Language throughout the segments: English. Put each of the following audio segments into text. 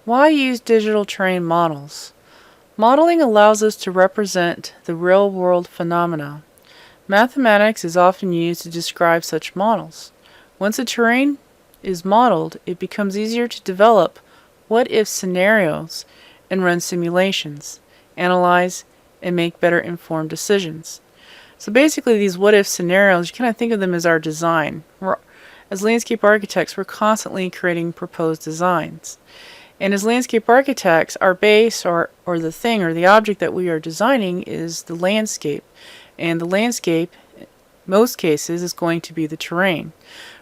Why use digital terrain models? Modeling allows us to represent the real-world phenomena. Mathematics is often used to describe such models. Once a terrain is modeled, it becomes easier to develop what-if scenarios and run simulations, analyze, and make better informed decisions. So basically these what-if scenarios, you kind of think of them as our design. As landscape architects, we're constantly creating proposed designs. And as landscape architects, our base or the thing or the object that we are designing is the landscape. And the landscape, in most cases, is going to be the terrain.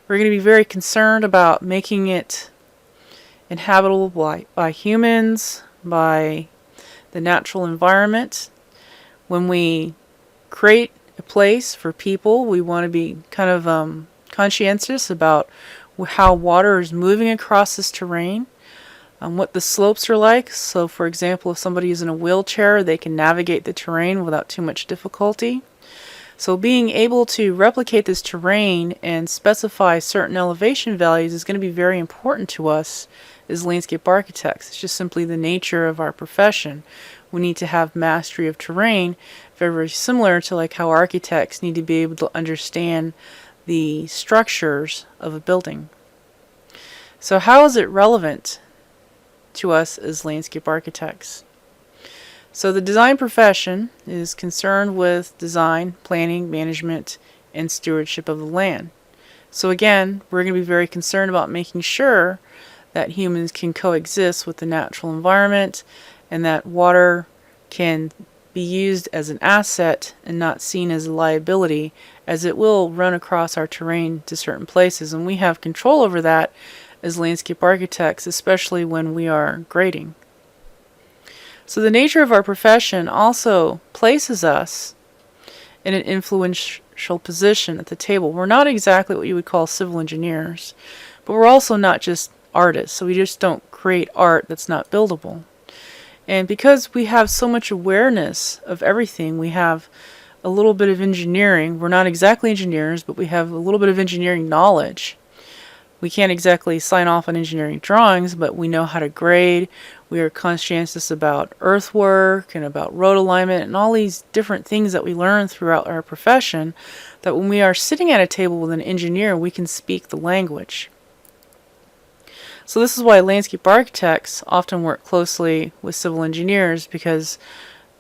We're going to be very concerned about making it inhabitable by humans, by the natural environment. When we create a place for people, we want to be kind of conscientious about how water is moving across this terrain, what the slopes are like. So for example, if somebody is in a wheelchair, they can navigate the terrain without too much difficulty. So being able to replicate this terrain and specify certain elevation values is going to be very important to us as landscape architects. It's just simply the nature of our profession. We need to have mastery of terrain, very, very similar to like how architects need to be able to understand the structures of a building. So how is it relevant to us as landscape architects? So the design profession is concerned with design, planning, management, and stewardship of the land. So again, we're going to be very concerned about making sure that humans can coexist with the natural environment and that water can be used as an asset and not seen as a liability, as it will run across our terrain to certain places, and we have control over that as landscape architects, especially when we are grading. So the nature of our profession also places us in an influential position at the table. We're not exactly what you would call civil engineers, but we're also not just artists, so we just don't create art that's not buildable. And because we have so much awareness of everything, we have a little bit of engineering. We're not exactly engineers, but we have a little bit of engineering knowledge. We can't exactly sign off on engineering drawings, but we know how to grade. We are conscientious about earthwork and about road alignment and all these different things that we learn throughout our profession, that when we are sitting at a table with an engineer, we can speak the language. So this is why landscape architects often work closely with civil engineers, because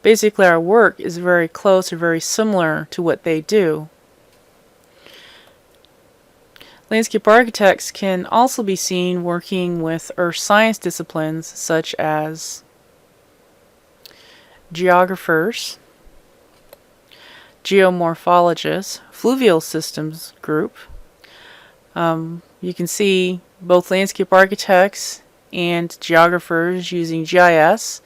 basically our work is very close or very similar to what they do. Landscape architects can also be seen working with earth science disciplines such as geographers, geomorphologists, fluvial systems group. You can see both landscape architects and geographers using GIS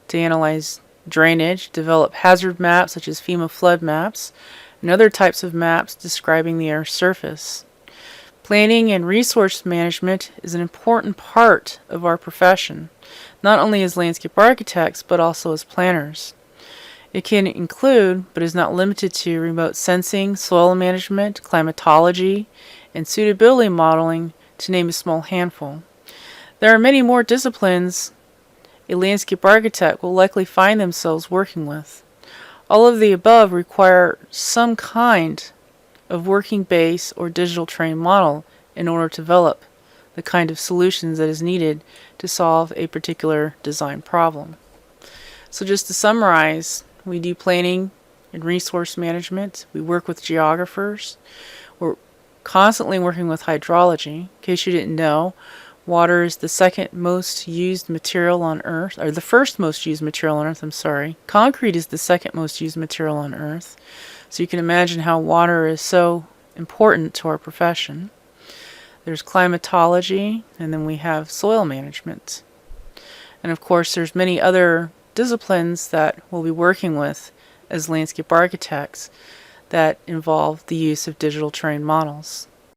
to analyze drainage, develop hazard maps such as FEMA flood maps, and other types of maps describing the Earth's surface. Planning and resource management is an important part of our profession, not only as landscape architects, but also as planners. It can include, but is not limited to, remote sensing, soil management, climatology, and suitability modeling, to name a small handful. There are many more disciplines a landscape architect will likely find themselves working with. All of the above require some kind of working base or digital terrain model in order to develop the kind of solutions that is needed to solve a particular design problem. So just to summarize, we do planning and resource management. We work with geographers. We're constantly working with hydrology. In case you didn't know, water is the second most used material on Earth, or the first most used material on Earth, I'm sorry. Concrete is the second most used material on Earth. So you can imagine how water is so important to our profession. There's climatology, and then we have soil management. And of course, there's many other disciplines that we'll be working with as landscape architects that involve the use of digital terrain models.